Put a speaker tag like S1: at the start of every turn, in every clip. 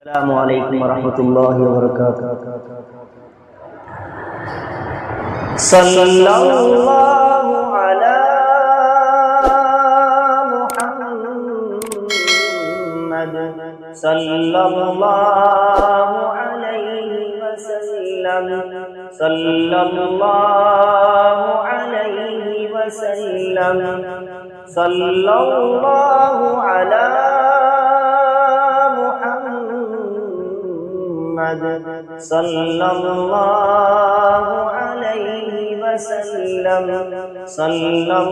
S1: السلام علیکم ورحمۃ اللہ وبرکاتہ۔ صلی اللہ علی محمد صلی اللہ علیہ وسلم صلی اللہ علیہ وسلم صلی اللہ علی صلی اللہ علیہ وسلم صلی اللہ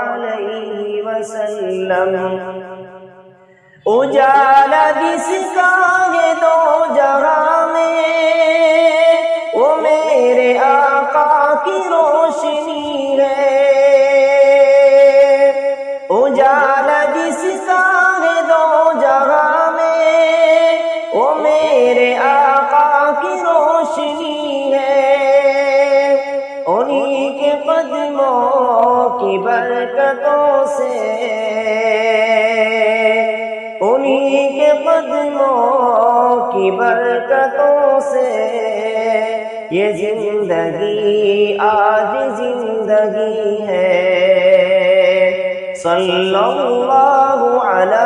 S1: علیہ وسلم۔ اجالا جس کا ہے دو جہاں میں، وہ میرے آقا کی روشنی ہے۔ اجالا جس کا ہے دو جہاں میں، وہ میرے آقا کی روشنی ہے۔ انہی کے قدموں کی برکتوں سے، انہی کے قدموں کی برکتوں سے یہ زندگی آج زندگی ہے۔ صلی اللہ علی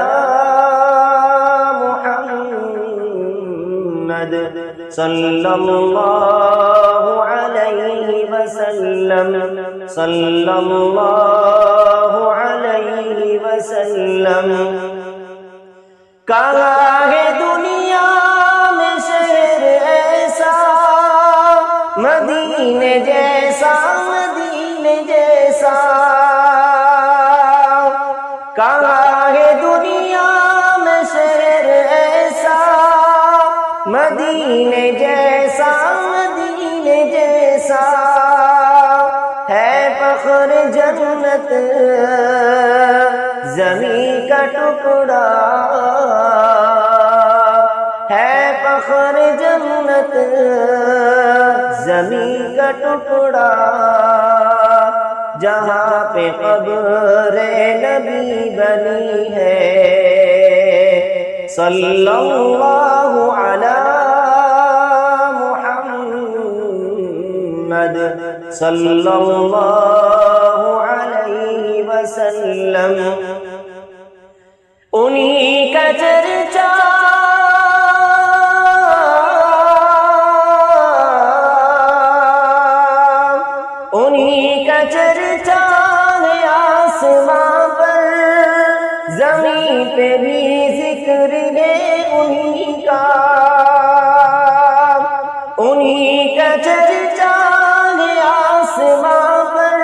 S1: صلی اللہ علیہ وسلم صلی اللہ علیہ وسلم۔ کہاں ہے دنیا میں شہر ایسا، مدینے جیسا مدینے جیسا۔ کہاں ہے دنیا میں شہر ایسا، مدینے جیسا مدینے جیسا۔ ہے فخر جنت زمین کا ٹکڑا، ہے فخر جنت زمین کا ٹکڑا، جہاں پہ قبر نبی بنی ہے۔ صلی اللہ علی محمد صلی اللہ علیہ وسلم۔ انہی کا چرچا انہی کا چرچا ہے آسمان پر، زمین پہ بھی ذکر ہے انہی کا۔ انہی کا چرچا ہے آسمان پر،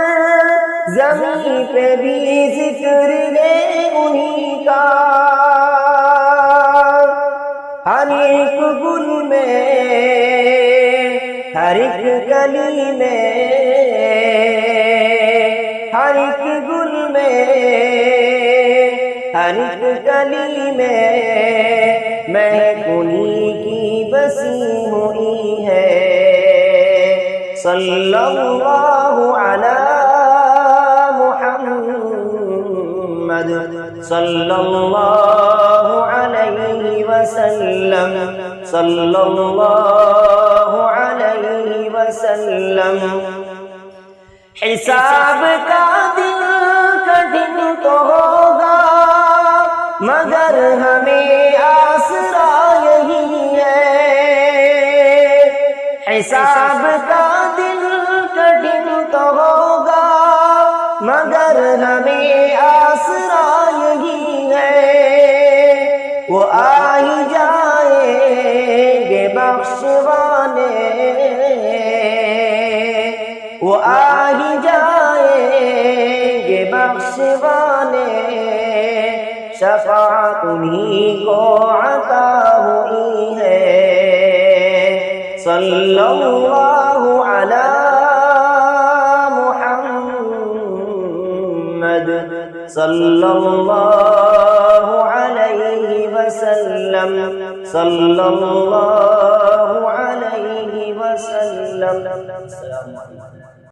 S1: زمین پہ بھی ذکر ہے انہی کا۔ ہر ایک گل میں، ہر ایک کلی میں، ہر ایک گل میں، ہر ایک گلی میں مہک انہی کی بسی ہوئی ہے۔ صلی اللہ علی محمد صلی اللہ علیہ وسلم صلی اللہ علیہ وسلم۔ حساب کا دن کٹھن تو ہوگا، مگر ہمیں آسرا یہی ہے۔ حساب کا دن کٹھن تو ہوگا، مگر ہمیں آسرا یہی ہے۔ وہ آ ہی جائیں گے بخشوانے، وہ آ ہی جائیں گے بخشوانے، شفاعت انہی کو عطا ہوئی ہے۔ صلی اللہ علی محمد صلی اللہ علیہ وسلم صلی اللہ